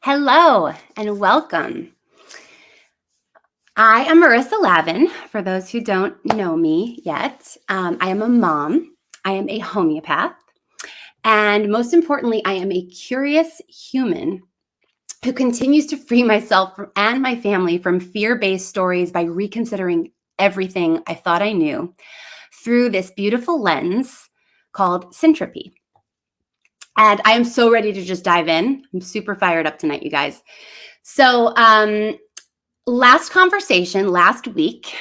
Hello and welcome. I am Marissa Lavin, for those who don't know me yet. I am a mom, I am a homeopath, and most importantly, I am a curious human who continues to free myself and my family from fear-based stories by reconsidering everything I thought I knew through this beautiful lens called Syntropy. And I am so ready to just dive in. I'm super fired up tonight, you guys. So last conversation, last week,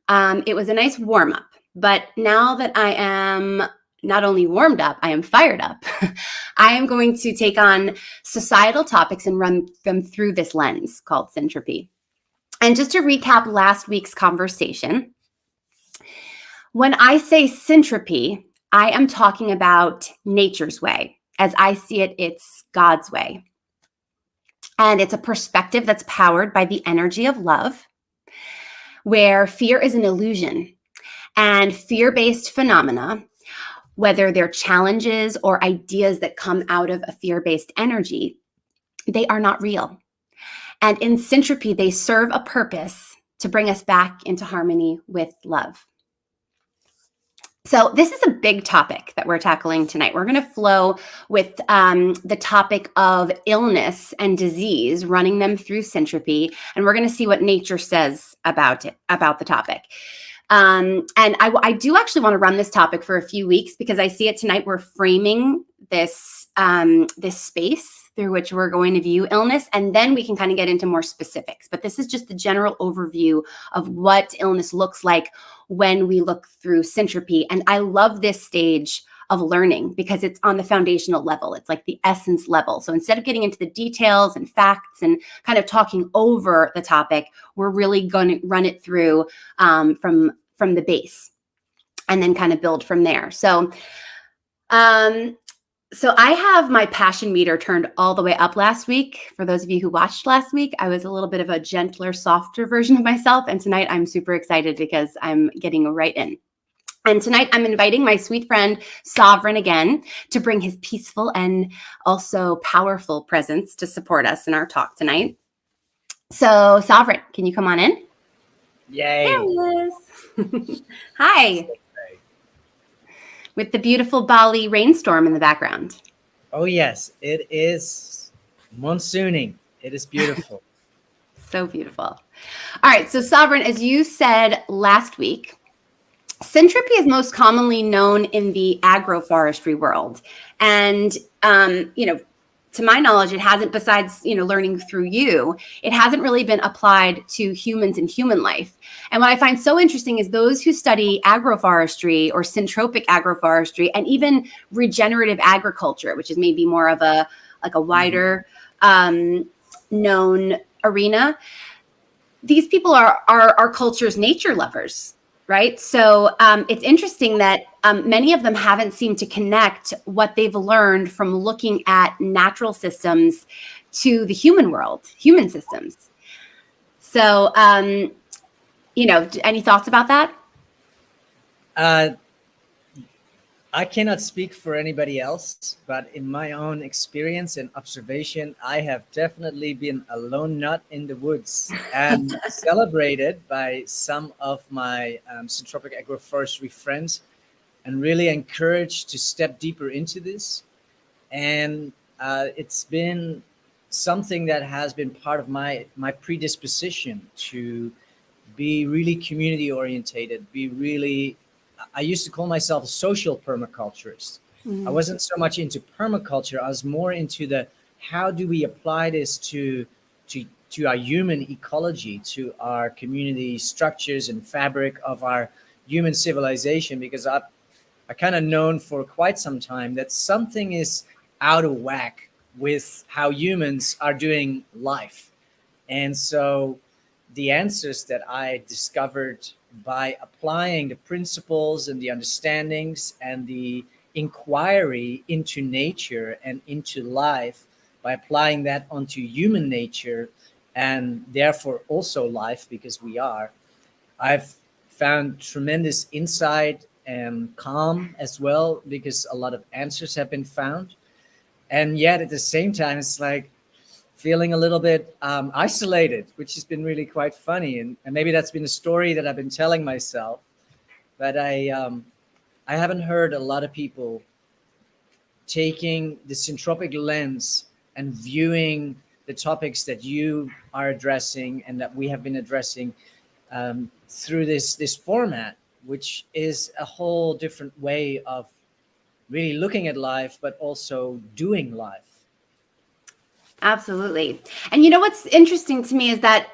it was a nice warm up. But now that I am not only warmed up, I am fired up. I am going to take on societal topics and run them through this lens called Syntropy. And just to recap last week's conversation, when I say Syntropy, I am talking about nature's way. As I see it, it's God's way. And it's a perspective that's powered by the energy of love, where fear is an illusion. And fear-based phenomena, whether they're challenges or ideas that come out of a fear-based energy, they are not real. And in Syntropy, they serve a purpose to bring us back into harmony with love. So this is a big topic that we're tackling tonight. We're going to flow with the topic of illness and disease, running them through Syntropy, and we're going to see what nature says about it, about the topic. And I do actually want to run this topic for a few weeks because I see it tonight. We're framing this this space through which we're going to view illness, and then we can kind of get into more specifics. But this is just the general overview of what illness looks like when we look through Syntropy. And I love this stage of learning because it's on the foundational level. It's like the essence level. So instead of getting into the details and facts and kind of talking over the topic, we're really going to run it through from the base and then kind of build from there. So I have my passion meter turned all the way up last week. For those of you who watched last week, I was a little bit of a gentler, softer version of myself. And tonight I'm super excited because I'm getting right in. And tonight I'm inviting my sweet friend, Souvereign again, to bring his peaceful and also powerful presence to support us in our talk tonight. So Souvereign, can you come on in? Yay. There he is. Hi. With the beautiful Bali rainstorm in the background. Oh, yes, it is monsooning. It is beautiful. So beautiful. All right. So Souvereign, as you said last week, Syntropy is most commonly known in the agroforestry world. And, to my knowledge, it hasn't, besides, learning through you, it hasn't really been applied to humans in human life. And what I find so interesting is those who study agroforestry or syntropic agroforestry and even regenerative agriculture, which is maybe more of a wider known arena. These people are our culture's nature lovers. Right. So it's interesting that many of them haven't seemed to connect what they've learned from looking at natural systems to the human world, human systems. So, any thoughts about that? I cannot speak for anybody else, but in my own experience and observation, I have definitely been a lone nut in the woods and celebrated by some of my syntropic agroforestry friends and really encouraged to step deeper into this. And it's been something that has been part of my predisposition to be really community orientated, I used to call myself a social permaculturist. I wasn't so much into permaculture. I was more into how do we apply this to our human ecology, to our community structures and fabric of our human civilization, because I kind of known for quite some time that something is out of whack with how humans are doing life. And so the answers that I discovered by applying the principles and the understandings and the inquiry into nature and into life, by applying that onto human nature and therefore also life, because I've found tremendous insight and calm as well, because a lot of answers have been found. And yet at the same time, it's like feeling a little bit isolated, which has been really quite funny. And maybe that's been a story that I've been telling myself. But I haven't heard a lot of people taking the syntropic lens and viewing the topics that you are addressing and that we have been addressing through this format, which is a whole different way of really looking at life, but also doing life. Absolutely. And you know what's interesting to me is that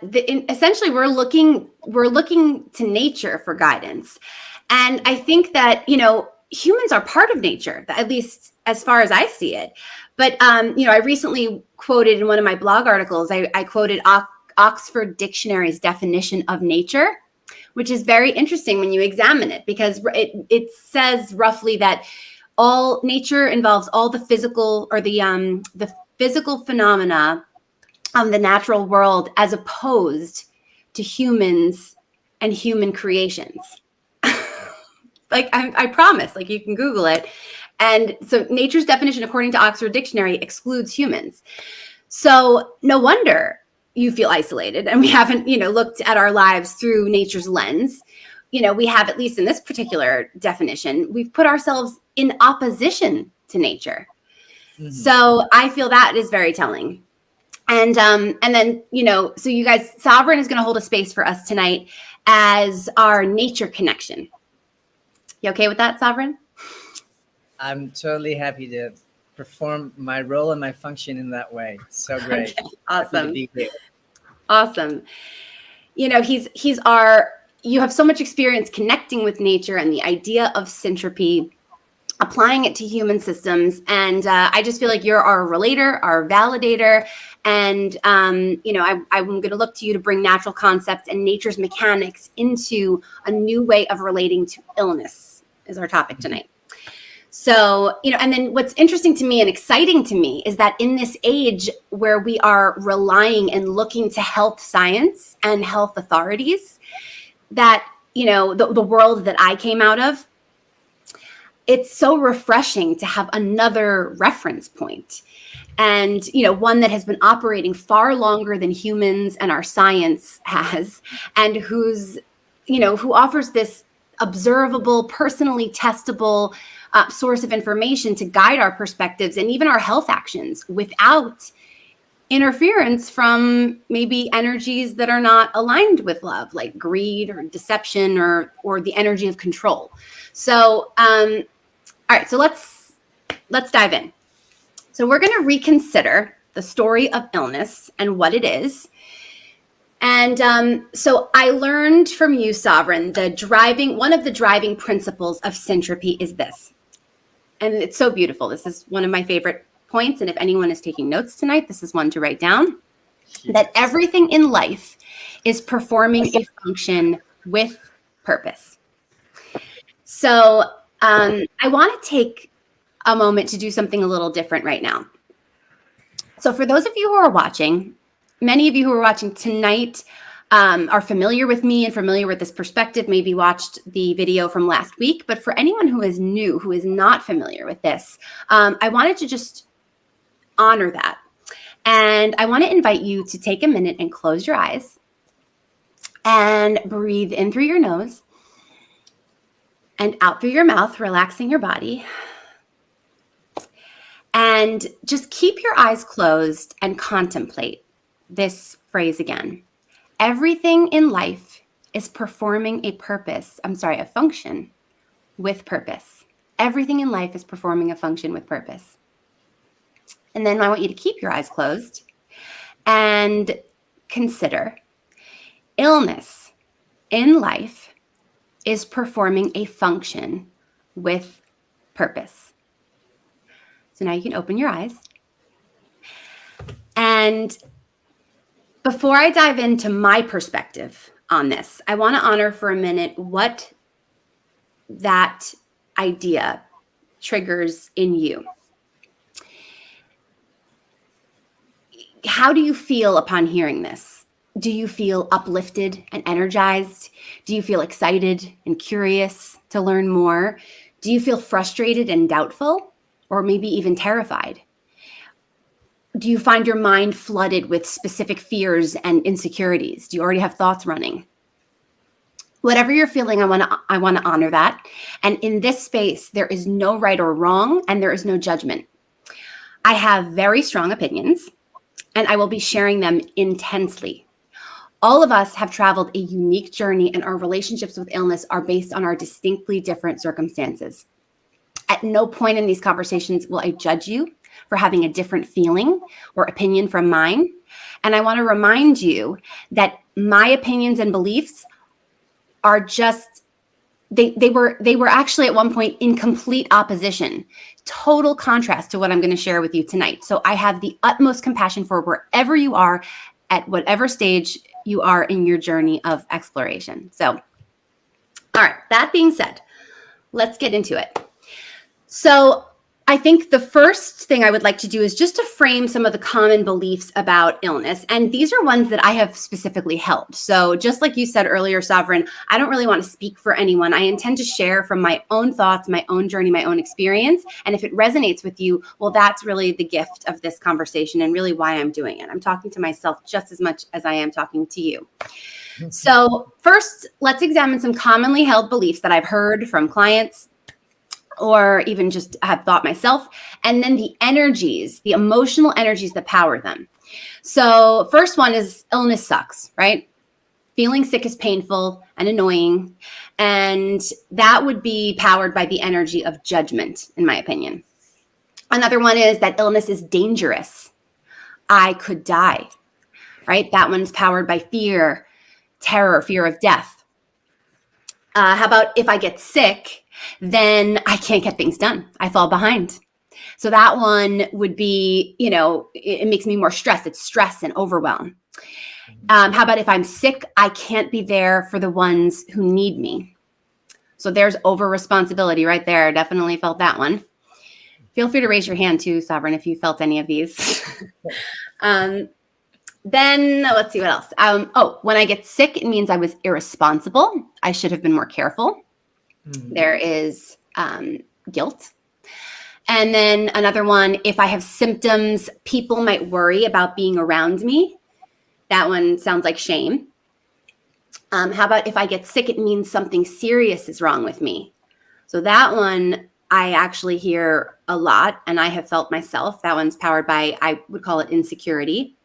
essentially we're looking to nature for guidance. And I think that, humans are part of nature, at least as far as I see it. But, I recently quoted in one of my blog articles, I quoted Oxford Dictionary's definition of nature, which is very interesting when you examine it, because it says roughly that all nature involves all the physical or the physical phenomena of the natural world as opposed to humans and human creations. Like I promise, like you can Google it. And so nature's definition, according to Oxford Dictionary, excludes humans. So no wonder you feel isolated, and we haven't, looked at our lives through nature's lens. We have, at least in this particular definition, we've put ourselves in opposition to nature. Mm-hmm. So I feel that is very telling. And then, so you guys, Sovereign is going to hold a space for us tonight as our nature connection. You okay with that, Sovereign? I'm totally happy to perform my role and my function in that way. So great. Okay, awesome. Awesome. You have so much experience connecting with nature and the idea of syntropy, applying it to human systems. And I just feel like you're our relator, our validator. And, I'm going to look to you to bring natural concepts and nature's mechanics into a new way of relating to illness is our topic tonight. So, and then what's interesting to me and exciting to me is that in this age where we are relying and looking to health science and health authorities, that, the world that I came out of, it's so refreshing to have another reference point, and, one that has been operating far longer than humans and our science has, and who offers this observable, personally testable source of information to guide our perspectives and even our health actions without interference from maybe energies that are not aligned with love, like greed or deception or the energy of control. So, all right, so let's dive in. So we're going to reconsider the story of illness and what it is. And so I learned from you, Sovereign, one of the driving principles of syntropy is this. And it's so beautiful. This is one of my favorite points. And if anyone is taking notes tonight, this is one to write down. That everything in life is performing a function with purpose. So I want to take a moment to do something a little different right now. So for those of you who are watching, many of you who are watching tonight are familiar with me and familiar with this perspective, maybe watched the video from last week. But for anyone who is new, who is not familiar with this, I wanted to just honor that. And I want to invite you to take a minute and close your eyes and breathe in through your nose and out through your mouth, relaxing your body. And just keep your eyes closed and contemplate this phrase again. Everything in life is performing a function with purpose. Everything in life is performing a function with purpose. And then I want you to keep your eyes closed and consider illness in life is performing a function with purpose. So now you can open your eyes. And before I dive into my perspective on this, I want to honor for a minute what that idea triggers in you. How do you feel upon hearing this? Do you feel uplifted and energized? Do you feel excited and curious to learn more? Do you feel frustrated and doubtful, or maybe even terrified? Do you find your mind flooded with specific fears and insecurities? Do you already have thoughts running? Whatever you're feeling, I want to honor that. And in this space, there is no right or wrong, and there is no judgment. I have very strong opinions, and I will be sharing them intensely. All of us have traveled a unique journey, and our relationships with illness are based on our distinctly different circumstances. At no point in these conversations will I judge you for having a different feeling or opinion from mine. And I want to remind you that my opinions and beliefs are just, they were actually at one point in complete opposition, total contrast to what I'm going to share with you tonight. So I have the utmost compassion for wherever you are at whatever stage you are in your journey of exploration. So, all right, that being said, let's get into it. So I think the first thing I would like to do is just to frame some of the common beliefs about illness. And these are ones that I have specifically held. So just like you said earlier, Sovereign, I don't really want to speak for anyone. I intend to share from my own thoughts, my own journey, my own experience. And if it resonates with you, well, that's really the gift of this conversation and really why I'm doing it. I'm talking to myself just as much as I am talking to you. So first, let's examine some commonly held beliefs that I've heard from clients, or even just have thought myself, and then the energies, the emotional energies that power them. So first one is illness sucks, right? Feeling sick is painful and annoying, and that would be powered by the energy of judgment, in my opinion. Another one is that illness is dangerous. I could die, right? That one's powered by fear, terror, fear of death. How about if I get sick, then I can't get things done. I fall behind. So that one would be, it makes me more stressed. It's stress and overwhelm. How about if I'm sick, I can't be there for the ones who need me. So there's over responsibility right there. Definitely felt that one. Feel free to raise your hand too, Sovereign, if you felt any of these. Then let's see what else. When I get sick, it means I was irresponsible. I should have been more careful. There is guilt. And then another one, if I have symptoms, people might worry about being around me. That one sounds like shame. How about if I get sick, it means something serious is wrong with me. So that one I actually hear a lot, and I have felt myself. That one's powered by, I would call it insecurity.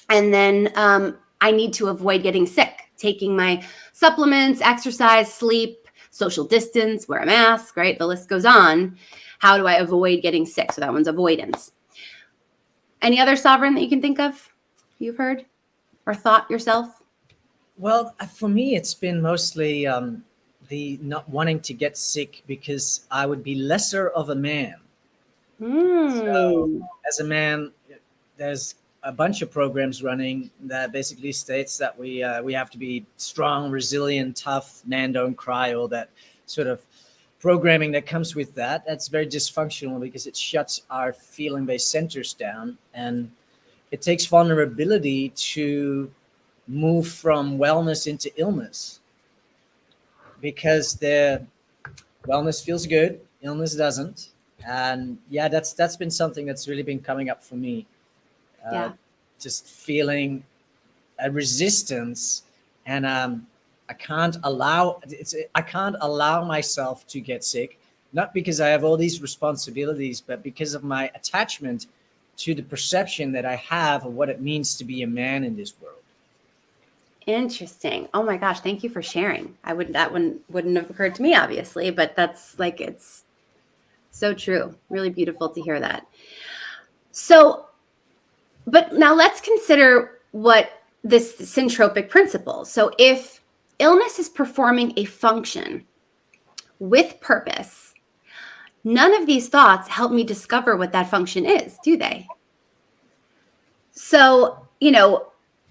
And then I need to avoid getting sick, taking my supplements, exercise, sleep, social distance, wear a mask, right? The list goes on. How do I avoid getting sick? So that one's avoidance. Any other Sovereign that you can think of you've heard or thought yourself? Well, for me, it's been mostly the not wanting to get sick because I would be lesser of a man. So as a man, there's a bunch of programs running that basically states that we have to be strong, resilient, tough, man don't cry, all that sort of programming that comes with that. That's very dysfunctional because it shuts our feeling-based centers down, and it takes vulnerability to move from wellness into illness, because the wellness feels good, illness doesn't. And yeah, that's been something that's really been coming up for me. Just feeling a resistance, and I can't allow myself to get sick, not because I have all these responsibilities, but because of my attachment to the perception that I have of what it means to be a man in this world. Interesting. Oh my gosh, thank you for sharing. That one wouldn't have occurred to me, obviously, but that's like, it's so true. Really beautiful to hear that. So, but now let's consider what this syntropic principle. So if illness is performing a function with purpose, none of these thoughts help me discover what that function is, do they? So,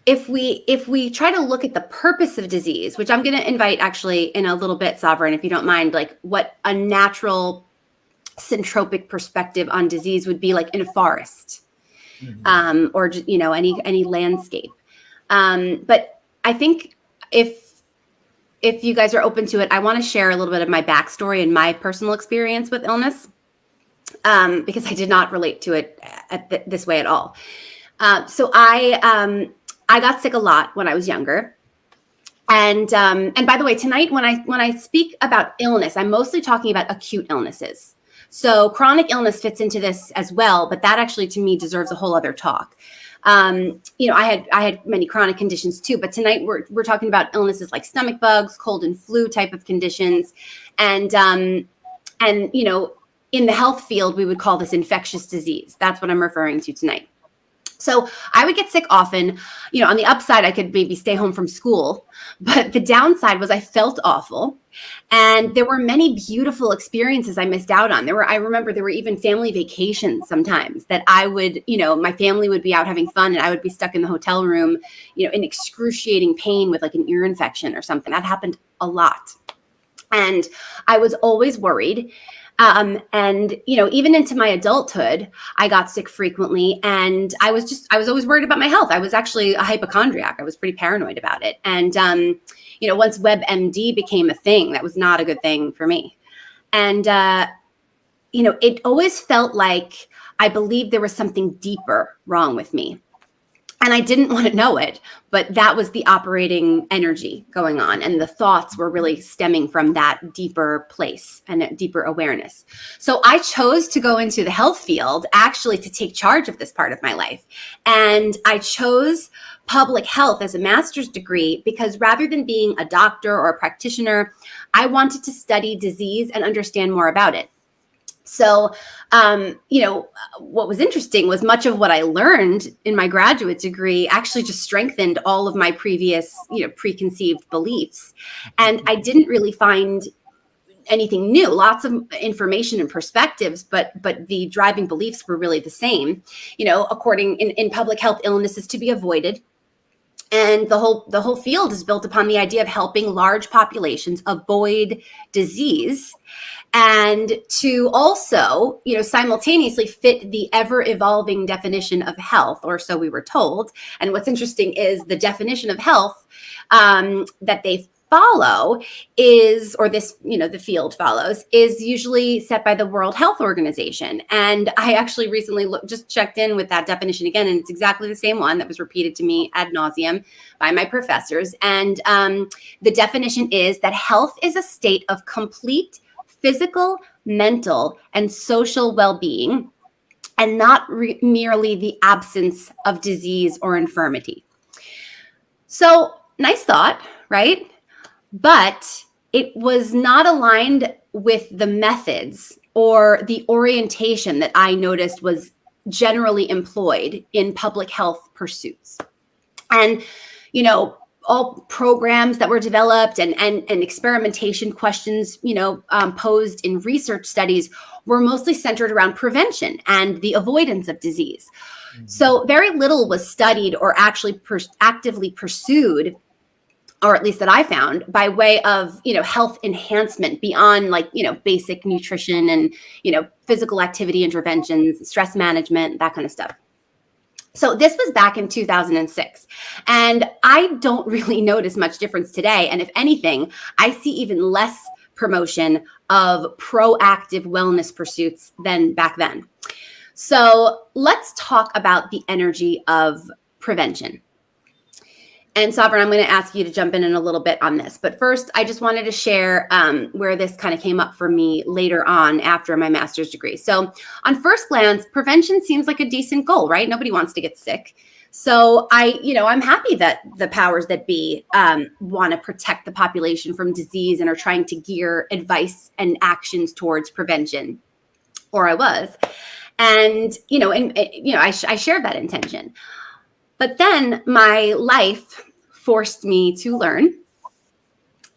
if we try to look at the purpose of disease, which I'm going to invite actually in a little bit, Sovereign, if you don't mind, like what a natural syntropic perspective on disease would be like in a forest. Or any landscape. But I think if you guys are open to it, I want to share a little bit of my backstory and my personal experience with illness. because I did not relate to it this way at all. So I got sick a lot when I was younger. And by the way, tonight when I speak about illness, I'm mostly talking about acute illnesses. So chronic illness fits into this as well, but that actually to me deserves a whole other talk. I had many chronic conditions too, but tonight we're talking about illnesses like stomach bugs, cold and flu type of conditions, and in the health field we would call this infectious disease. That's what I'm referring to tonight. So I would get sick often. On the upside, I could maybe stay home from school, but the downside was I felt awful. And there were many beautiful experiences I missed out on. I remember there were even family vacations sometimes that I would, my family would be out having fun and I would be stuck in the hotel room, in excruciating pain with like an ear infection or something. That happened a lot. And I was always worried. Even into my adulthood, I got sick frequently, and I was always worried about my health. I was actually a hypochondriac. I was pretty paranoid about it. And, once WebMD became a thing, that was not a good thing for me. And, it always felt like I believed there was something deeper wrong with me. And I didn't want to know it, but that was the operating energy going on. And the thoughts were really stemming from that deeper place and a deeper awareness. So I chose to go into the health field actually to take charge of this part of my life. And I chose public health as a master's degree because rather than being a doctor or a practitioner, I wanted to study disease and understand more about it. So, what was interesting was much of what I learned in my graduate degree actually just strengthened all of my previous, preconceived beliefs. And I didn't really find anything new, lots of information and perspectives, but the driving beliefs were really the same. According in public health, illness is to be avoided. And the whole field is built upon the idea of helping large populations avoid disease and to also, simultaneously fit the ever-evolving definition of health, or so we were told. And what's interesting is the definition of health that they follow is, or this, the field follows, is usually set by the World Health Organization. And I actually recently just checked in with that definition again, and it's exactly the same one that was repeated to me ad nauseum by my professors. And the definition is that health is a state of complete physical, mental, and social well-being, and not merely the absence of disease or infirmity. So, nice thought, right? But it was not aligned with the methods or the orientation that I noticed was generally employed in public health pursuits. And, all programs that were developed and experimentation questions, posed in research studies were mostly centered around prevention and the avoidance of disease. Mm-hmm. So very little was studied or actually actively pursued, or at least that I found, by way of, health enhancement beyond basic nutrition and, physical activity interventions, stress management, that kind of stuff. So this was back in 2006, and I don't really notice much difference today. And if anything, I see even less promotion of proactive wellness pursuits than back then. So let's talk about the energy of prevention. And Souvereign, I'm going to ask you to jump in a little bit on this. But first, I just wanted to share where this kind of came up for me later on after my master's degree. So on first glance, prevention seems like a decent goal, right? Nobody wants to get sick. So I'm happy that the powers that be want to protect the population from disease and are trying to gear advice and actions towards prevention, or I was. And, I shared that intention. But then my life forced me to learn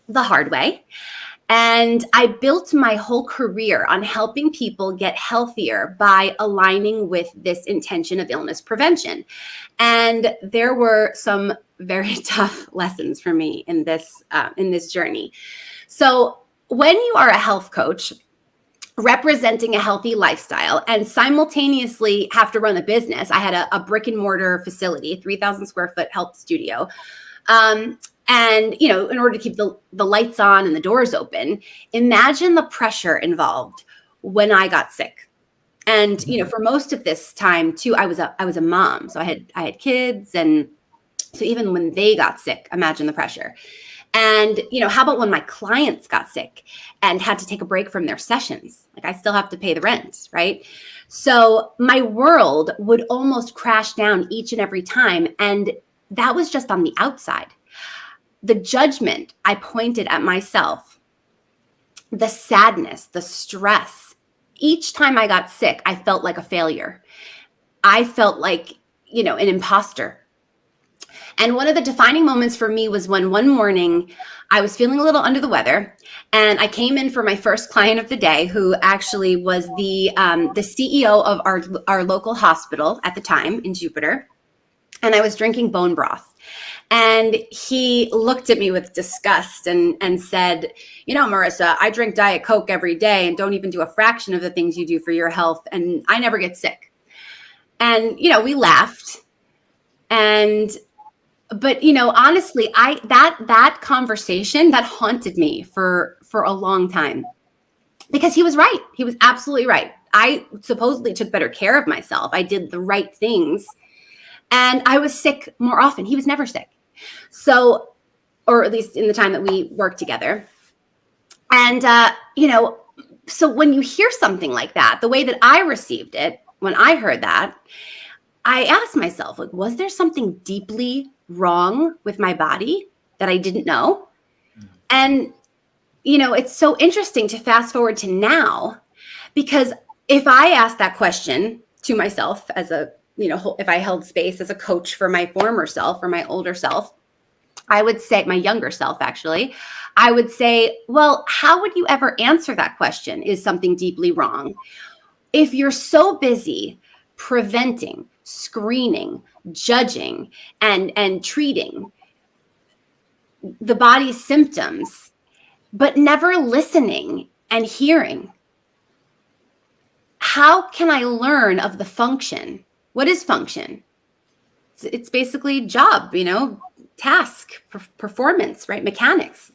the hard way. And I built my whole career on helping people get healthier by aligning with this intention of illness prevention. And there were some very tough lessons for me in this journey. So when you are a health coach, representing a healthy lifestyle and simultaneously have to run a business. I had a brick and mortar facility, 3,000 square foot health studio. And, in order to keep the lights on and the doors open, imagine the pressure involved when I got sick. And, for most of this time too, I was a mom. So I had kids. And so even when they got sick, imagine the pressure. And, how about when my clients got sick and had to take a break from their sessions? Like, I still have to pay the rent, right? So my world would almost crash down each and every time. And that was just on the outside. The judgment I pointed at myself, the sadness, the stress. Each time I got sick, I felt like a failure. I felt like, an imposter. And one of the defining moments for me was when one morning I was feeling a little under the weather, and I came in for my first client of the day, who actually was the CEO of our local hospital at the time in Jupiter. And I was drinking bone broth. And he looked at me with disgust and said, Marissa, I drink Diet Coke every day and don't even do a fraction of the things you do for your health. And I never get sick. And, we laughed. But honestly, that conversation that haunted me for a long time, because he was right. He was absolutely right. I supposedly took better care of myself. I did the right things, and I was sick more often. He was never sick. So, or at least in the time that we worked together. And, so when you hear something like that, the way that I received it, when I heard that, I asked myself, like, was there something deeply wrong with my body that I didn't know? And, it's so interesting to fast forward to now, because if I asked that question to myself as if I held space as a coach for my former self or my older self, I would say, my younger self, actually, I would say, well, how would you ever answer that question? Is something deeply wrong? If you're so busy preventing, screening, judging, and treating the body's symptoms, but never listening and hearing, how can I learn of the function? What is function? It's basically job, task, performance, right? Mechanics.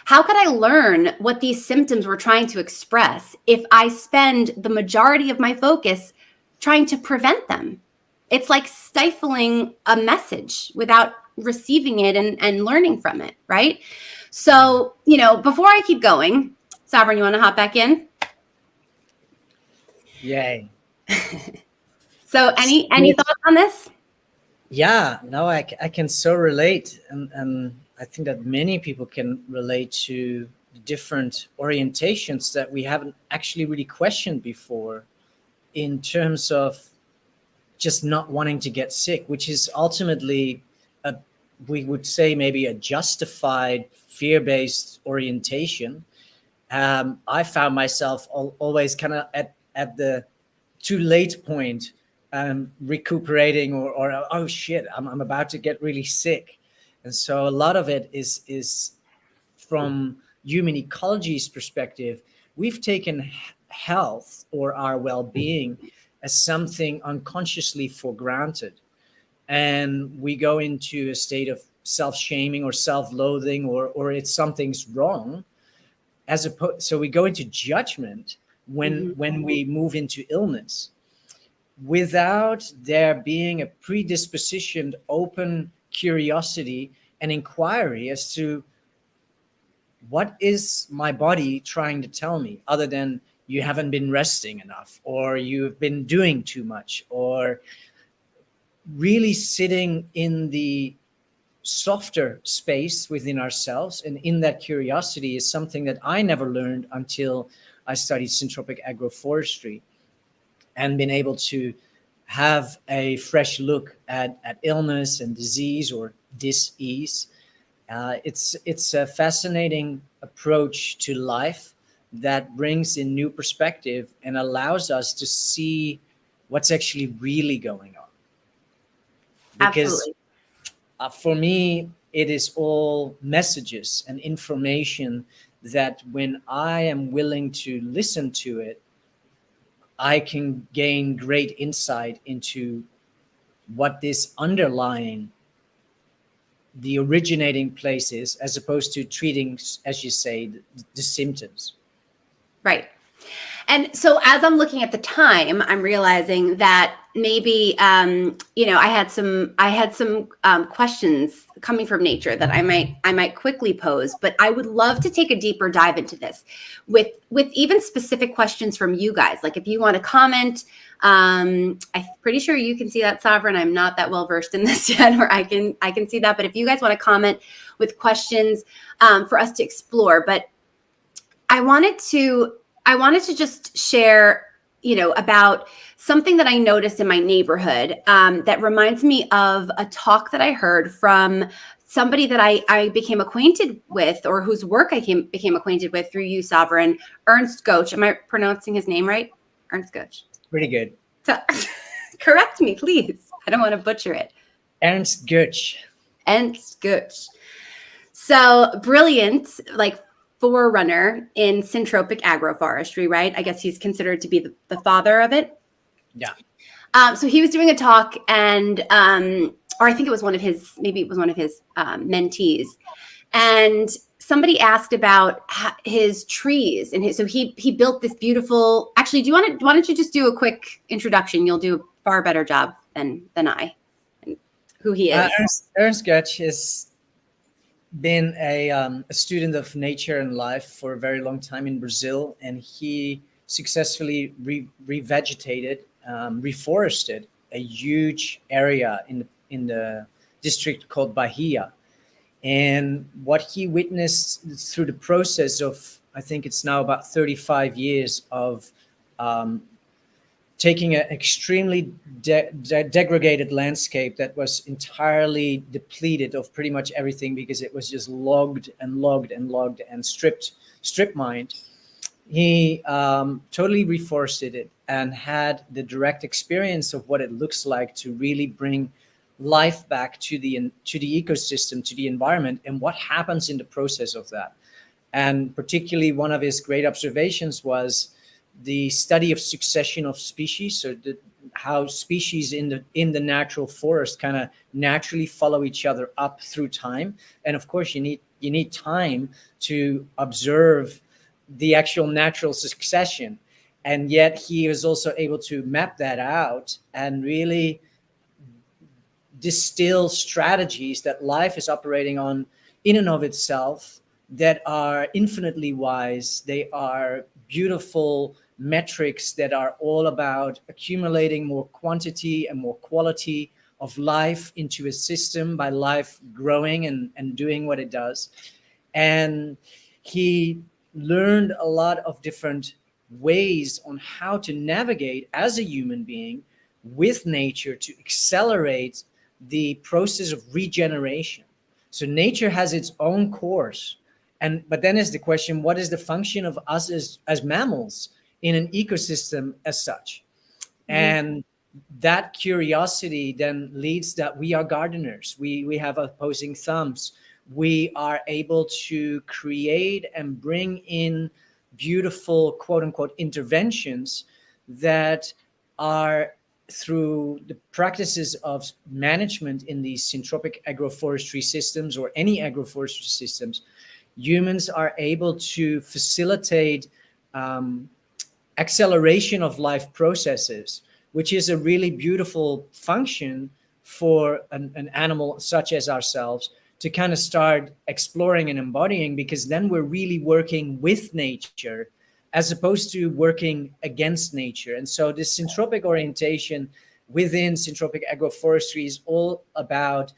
How could I learn what these symptoms were trying to express if I spend the majority of my focus trying to prevent them? It's like stifling a message without receiving it and learning from it, right? So, before I keep going, Sovereign, you want to hop back in? Yay. So any thoughts on this? Yeah, no, I can so relate. And I think that many people can relate to the different orientations that we haven't actually really questioned before, in terms of just not wanting to get sick, which is ultimately we would say maybe a justified fear-based orientation. I found myself always kind of at the too late point, recuperating or oh shit, I'm about to get really sick. And so a lot of it is from human ecology's perspective. We've taken health or our well-being as something unconsciously for granted. And we go into a state of self-shaming or self-loathing, or it's something's wrong, so we go into judgment when we move into illness, without there being a predispositioned open curiosity and inquiry as to what is my body trying to tell me, other than you haven't been resting enough, or you've been doing too much, or really sitting in the softer space within ourselves. And in that curiosity is something that I never learned until I studied syntropic agroforestry and been able to have a fresh look at illness and disease, or dis-ease. It's a fascinating approach to life that brings in new perspective and allows us to see what's actually really going on. Because for me, it is all messages and information that when I am willing to listen to it, I can gain great insight into what this underlying, the originating place is, as opposed to treating, as you say, the symptoms. Right. And so as I'm looking at the time, I'm realizing that maybe I had some questions coming from nature that I might quickly pose, but I would love to take a deeper dive into this with even specific questions from you guys. Like if you want to comment, I'm pretty sure you can see that, Sovereign. I'm not that well versed in this yet, where I can see that. But if you guys want to comment with questions for us to explore, but I wanted to just share, about something that I noticed in my neighborhood that reminds me of a talk that I heard from somebody that I became acquainted with, or whose work I became acquainted with through you, Sovereign, Ernst Goetsch. Am I pronouncing his name right? Ernst Goetsch. Pretty good. So, correct me, please. I don't want to butcher it. Ernst Goetsch. Ernst Goetsch. So brilliant, like forerunner in syntropic agroforestry, right? I guess he's considered to be the father of it. Yeah. So he was doing a talk, and or I think it was one of his mentees, and somebody asked about his trees and his. So he built this beautiful. Actually, why don't you just do a quick introduction? You'll do a far better job than I. Who he is. Ernst Goetsch has been a student of nature and life for a very long time in Brazil, and he successfully revegetated, reforested a huge area in the district called Bahia. And what he witnessed through the process of, I think it's now about 35 years of taking an extremely degraded landscape that was entirely depleted of pretty much everything because it was just logged and strip mined. He totally reforested it and had the direct experience of what it looks like to really bring life back to the ecosystem, to the environment, and what happens in the process of that. And particularly one of his great observations was the study of succession of species, so how species in the natural forest kind of naturally follow each other up through time. And of course, you need time to observe the actual natural succession. And yet he was also able to map that out and really distill strategies that life is operating on in and of itself that are infinitely wise. They are beautiful metrics that are all about accumulating more quantity and more quality of life into a system by life growing and doing what it does. And he learned a lot of different ways on how to navigate as a human being with nature to accelerate the process of regeneration. So nature has its own course. But then is the question, what is the function of us as mammals in an ecosystem as such? Mm-hmm. And that curiosity then leads that we are gardeners. We have opposing thumbs. We are able to create and bring in beautiful, quote unquote, interventions that are through the practices of management in these syntropic agroforestry systems or any agroforestry systems. Humans are able to facilitate acceleration of life processes, which is a really beautiful function for an animal such as ourselves to kind of start exploring and embodying, because then we're really working with nature as opposed to working against nature. And so this syntropic orientation within syntropic agroforestry is all about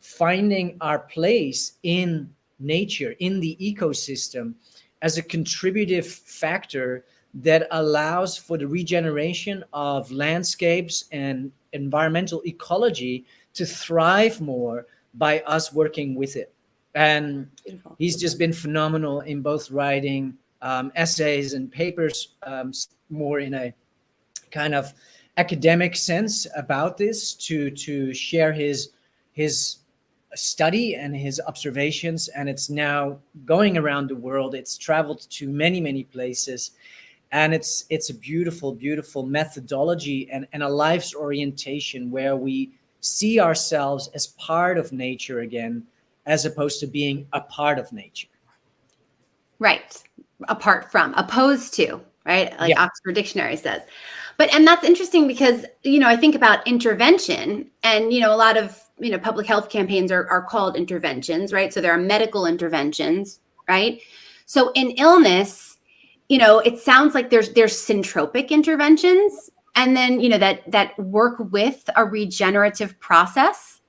finding our place in nature, in the ecosystem, as a contributive factor that allows for the regeneration of landscapes and environmental ecology to thrive more by us working with it. And beautiful. He's just been phenomenal in both writing essays and papers, more in a kind of academic sense about this, to share his study and his observations. And it's now going around the world. It's traveled to many, many places. And it's a beautiful, beautiful methodology and a life's orientation where we see ourselves as part of nature again, as opposed to being a part of nature. Right. Apart from, opposed to. right? Like Yeah. Oxford Dictionary says. And that's interesting because, I think about intervention, and, a lot of, public health campaigns are called interventions, right? So there are medical interventions, right? So in illness, it sounds like there's syntropic interventions, and then, that work with a regenerative process.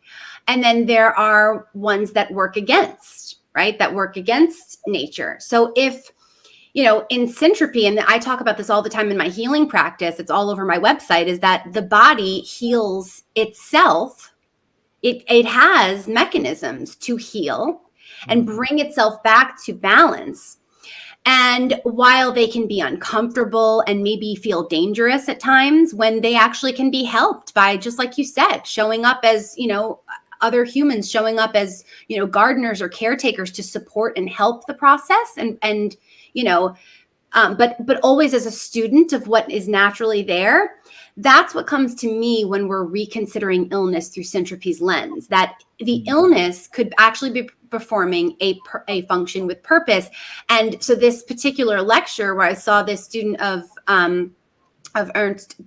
And then there are ones that work against, right? That work against nature. So if, in syntropy, and I talk about this all the time in my healing practice, it's all over my website, is that the body heals itself. It has mechanisms to heal and bring itself back to balance. And while they can be uncomfortable and maybe feel dangerous at times, when they actually can be helped by, just like you said, showing up as, other humans, showing up as, gardeners or caretakers to support and help the process, and but always as a student of what is naturally there. That's what comes to me when we're reconsidering illness through Syntropy's lens, that the illness could actually be performing a function with purpose. And so this particular lecture, where I saw this student of Ernst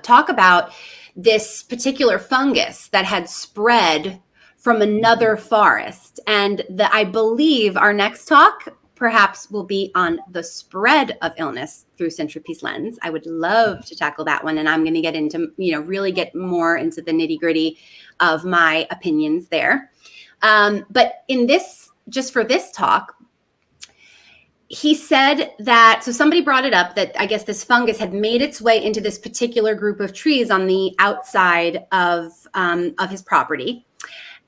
talk about this particular fungus that had spread from another forest, and I believe our next talk perhaps will be on the spread of illness through Syntropy's lens. I would love to tackle that one, and I'm going to get into, really get more into the nitty gritty of my opinions there. But in this, just for this talk, he said that, so somebody brought it up that I guess this fungus had made its way into this particular group of trees on the outside of his property.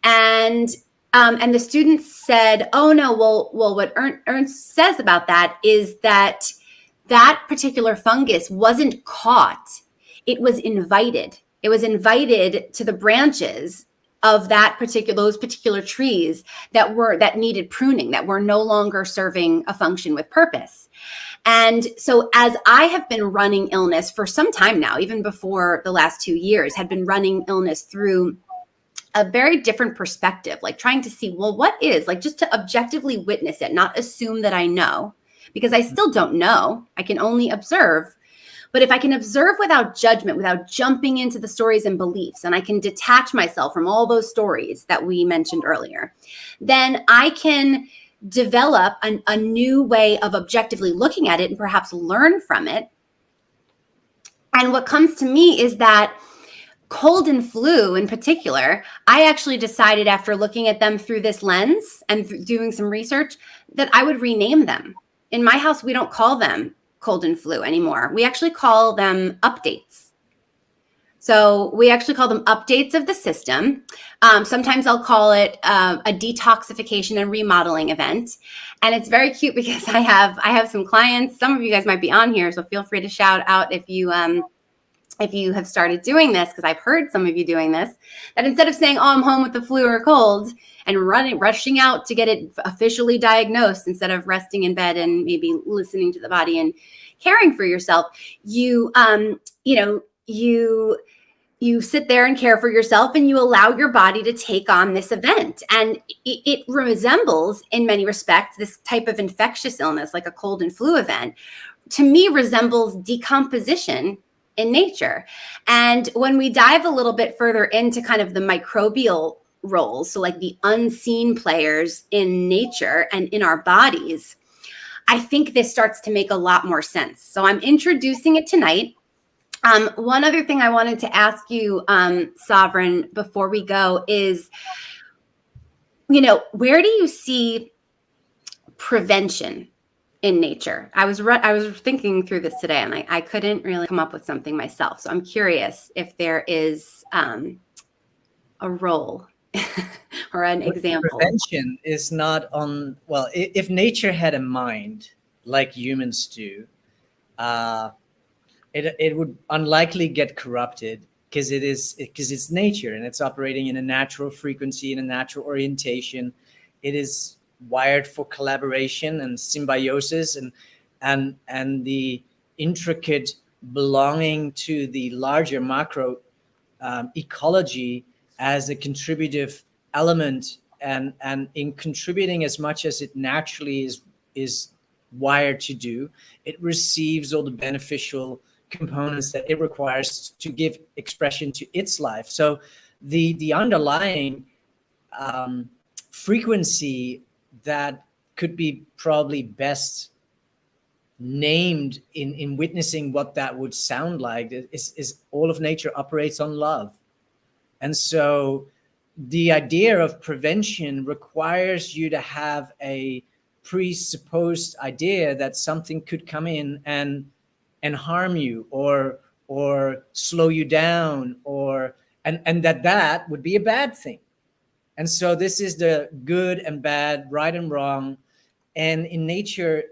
And the students said, oh no, well, what Ernst says about that is that particular fungus wasn't caught. It was invited. It was invited to the branches of those particular trees that needed pruning, that were no longer serving a function with purpose. And so as I have been running illness for some time now, even before the last 2 years, had been running illness through a very different perspective, like trying to see, well, what is, like, just to objectively witness it, not assume that I know, because I still don't know. I can only observe. But if I can observe without judgment, without jumping into the stories and beliefs, and I can detach myself from all those stories that we mentioned earlier, then I can develop a new way of objectively looking at it and perhaps learn from it. And what comes to me is that cold and flu in particular, I actually decided, after looking at them through this lens and doing some research, that I would rename them. In my house, we don't call them cold and flu anymore. We actually call them updates. So we actually call them updates of the system. Sometimes I'll call it a detoxification and remodeling event. And it's very cute because I have some clients. Some of you guys might be on here, so feel free to shout out if you have started doing this, because I've heard some of you doing this, that instead of saying, oh, I'm home with the flu or cold, and rushing out to get it officially diagnosed, instead of resting in bed and maybe listening to the body and caring for yourself, you sit there and care for yourself, and you allow your body to take on this event. And it resembles, in many respects, this type of infectious illness, like a cold and flu event, to me resembles decomposition in nature. And when we dive a little bit further into kind of the microbial roles, so like the unseen players in nature and in our bodies, I think this starts to make a lot more sense. So I'm introducing it tonight. One other thing I wanted to ask you, Sovereign, before we go is, where do you see prevention in nature? I was thinking through this today, and I couldn't really come up with something myself. So I'm curious if there is a role or an example. Prevention is not on, well, if nature had a mind like humans do, it would unlikely get corrupted, because it's nature, and it's operating in a natural frequency, in a natural orientation. It is wired for collaboration and symbiosis, and the intricate belonging to the larger macro ecology as a contributive element, and in contributing as much as it naturally is wired to do. It receives all the beneficial components that it requires to give expression to its life. So the underlying frequency that could be probably best named in witnessing what that would sound like is all of nature operates on love. And so the idea of prevention requires you to have a presupposed idea that something could come in and harm you or slow you down, or and that would be a bad thing. And so this is the good and bad, right and wrong. And in nature,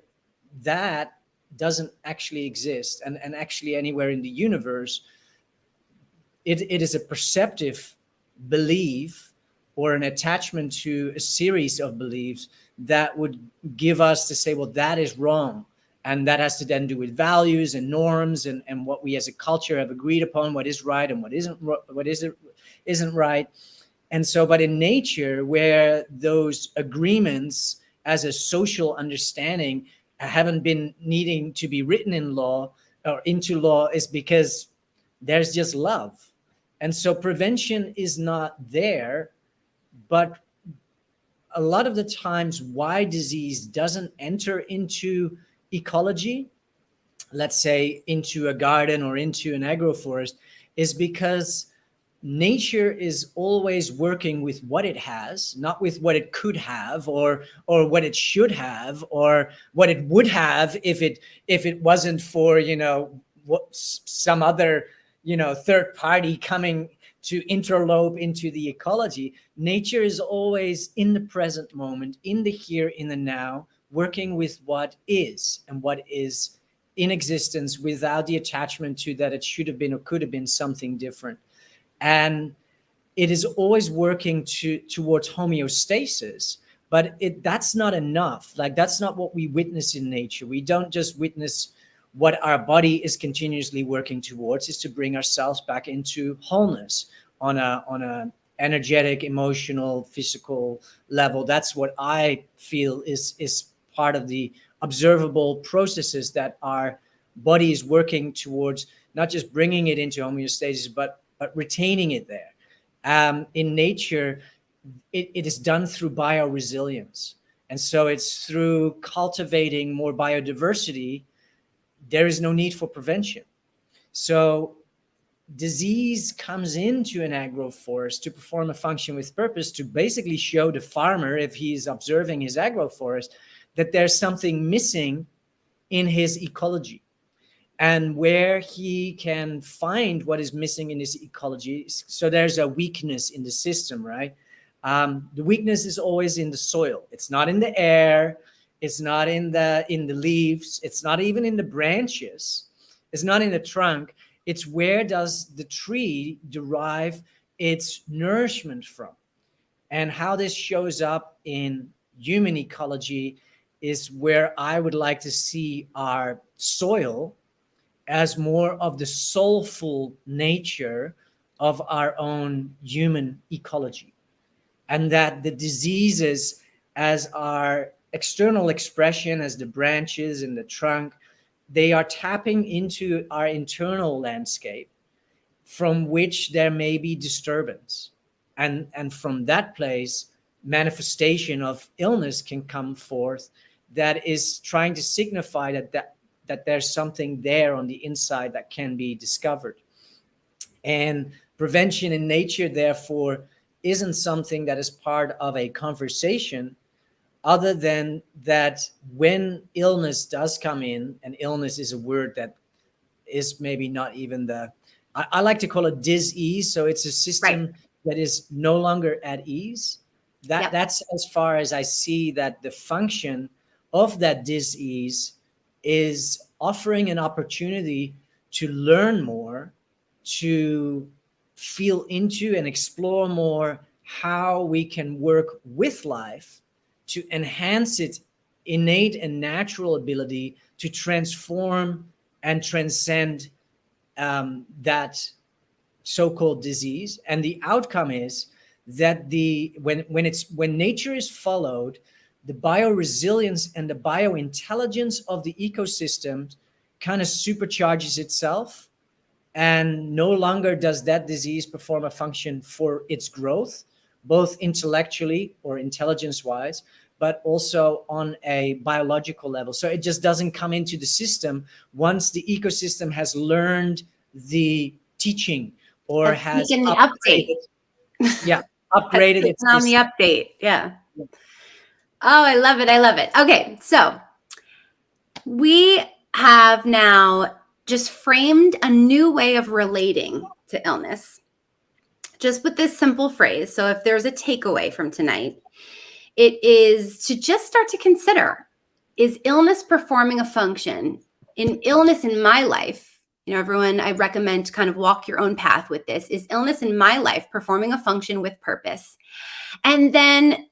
that doesn't actually exist. And actually anywhere in the universe, it is a perceptive belief or an attachment to a series of beliefs that would give us to say, well, that is wrong. And that has to then do with values and norms and what we as a culture have agreed upon, what is right and what isn't right. And so, but in nature, where those agreements as a social understanding haven't been needing to be written in law or into law, is because there's just love. And so prevention is not there. But a lot of the times why disease doesn't enter into ecology, let's say into a garden or into an agroforest, is because nature is always working with what it has, not with what it could have or what it should have or what it would have if it wasn't for, what some other, third party coming to interlope into the ecology. Nature is always in the present moment, in the here, in the now, working with what is and what is in existence without the attachment to that it should have been or could have been something different. And it is always working towards homeostasis, but that's not enough. Like, that's not what we witness in nature. We don't just witness what our body is continuously working towards, is to bring ourselves back into wholeness on a energetic, emotional, physical level. That's what I feel is part of the observable processes that our body is working towards, not just bringing it into homeostasis, but retaining it there. In nature, it is done through bioresilience. And so it's through cultivating more biodiversity. There is no need for prevention. So disease comes into an agroforest to perform a function with purpose, to basically show the farmer, if he's observing his agroforest, that there's something missing in his ecology. And where he can find what is missing in his ecology. So there's a weakness in the system, right? The weakness is always in the soil. It's not in the air. It's not in the leaves. It's not even in the branches. It's not in the trunk. It's where does the tree derive its nourishment from? And how this shows up in human ecology is where I would like to see our soil as more of the soulful nature of our own human ecology. And that the diseases as our external expression, as the branches and the trunk, they are tapping into our internal landscape from which there may be disturbance. And from that place, manifestation of illness can come forth that is trying to signify that there's something there on the inside that can be discovered. And prevention in nature, therefore, isn't something that is part of a conversation, other than that when illness does come in, and illness is a word that is maybe not even I like to call it dis-ease. So it's a system that is no longer at ease. That's as far as I see that the function of that dis-ease is offering an opportunity to learn more, to feel into and explore more how we can work with life to enhance its innate and natural ability to transform and transcend that so-called disease. And the outcome is that when nature is followed the bioresilience and the biointelligence of the ecosystem kind of supercharges itself, and no longer does that disease perform a function for its growth, both intellectually or intelligence wise, but also on a biological level. So it just doesn't come into the system once the ecosystem has learned the teaching or has taken the upgraded, upgraded its on the update. Yeah. Oh, I love it. I love it. Okay. So we have now just framed a new way of relating to illness, just with this simple phrase. So if there's a takeaway from tonight, it is to just start to consider, is illness performing a function? In illness in my life, you know, everyone, I recommend to kind of walk your own path with this. Is illness in my life performing a function with purpose? And then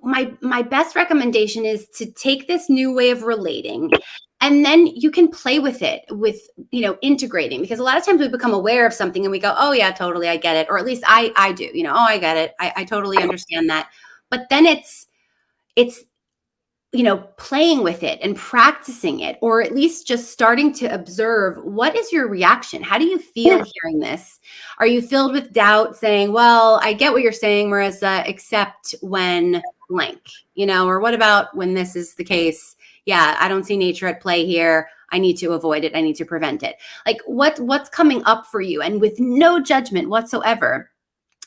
my best recommendation is to take this new way of relating, and then you can play with it, with, you know, integrating, because a lot of times we become aware of something and we go, oh yeah, totally, I get it. Or at least I do, you know, oh, I get it. I totally understand that. But then it's, you know, playing with it and practicing it, or at least just starting to observe, what is your reaction? How do you feel hearing this? Are you filled with doubt, saying, well, I get what you're saying, Marissa, except when blank, you know, or what about when this is the case? Yeah, I don't see nature at play here. I need to avoid it. I need to prevent it. Like what's coming up for you? And with no judgment whatsoever,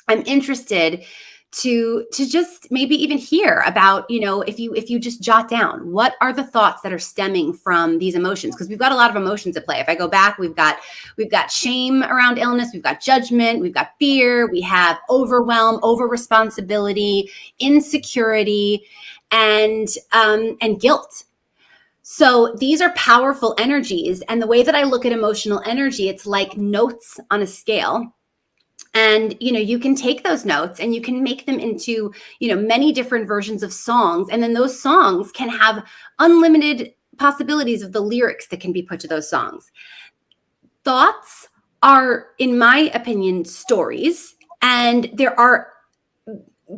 I'm interested to just maybe even hear about, you know, if you just jot down, what are the thoughts that are stemming from these emotions? Because we've got a lot of emotions at play. If I go back, we've got shame around illness, we've got judgment, we've got fear, we have overwhelm, over responsibility, insecurity, and guilt. So these are powerful energies. And the way that I look at emotional energy, it's like notes on a scale. And, you know, you can take those notes and you can make them into, you know, many different versions of songs. And then those songs can have unlimited possibilities of the lyrics that can be put to those songs. Thoughts are, in my opinion, stories. And there are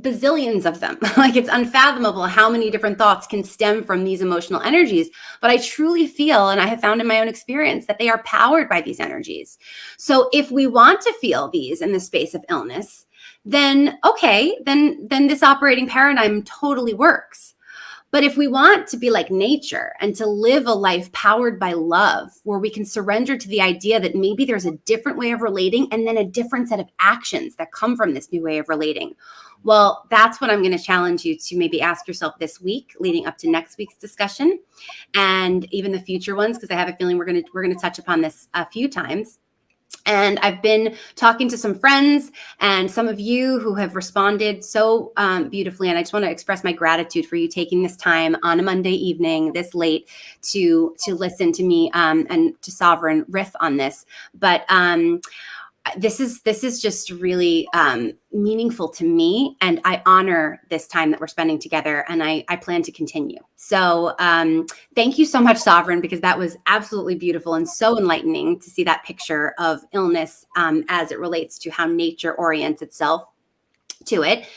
bazillions of them. Like, it's unfathomable how many different thoughts can stem from these emotional energies. But I truly feel, and I have found in my own experience, that they are powered by these energies. So if we want to feel these in the space of illness, then okay, then this operating paradigm totally works. But if we want to be like nature and to live a life powered by love, where we can surrender to the idea that maybe there's a different way of relating and then a different set of actions that come from this new way of relating, well, that's what I'm going to challenge you to maybe ask yourself this week, leading up to next week's discussion, and even the future ones, because I have a feeling we're going to touch upon this a few times. And I've been talking to some friends and some of you who have responded so beautifully. And I just want to express my gratitude for you taking this time on a Monday evening this late to listen to me and to Souvereign riff on this. But this is just really meaningful to me, and I honor this time that we're spending together, and I plan to continue. So thank you so much, Souvereign, because that was absolutely beautiful and so enlightening to see that picture of illness as it relates to how nature orients itself to it.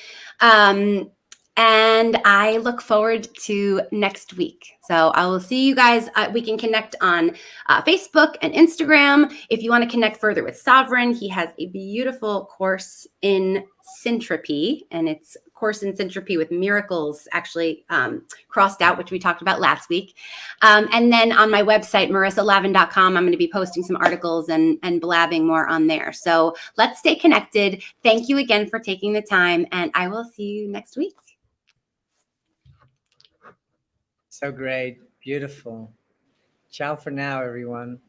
And I look forward to next week. So I will see you guys. We can connect on Facebook and Instagram. If you want to connect further with Souvereign, he has a beautiful course in Syntropy, and it's course in Syntropy with miracles actually crossed out, which we talked about last week. And then on my website, marissalavin.com, I'm going to be posting some articles and blabbing more on there. So let's stay connected. Thank you again for taking the time, and I will see you next week. So great. Beautiful. Ciao for now, everyone.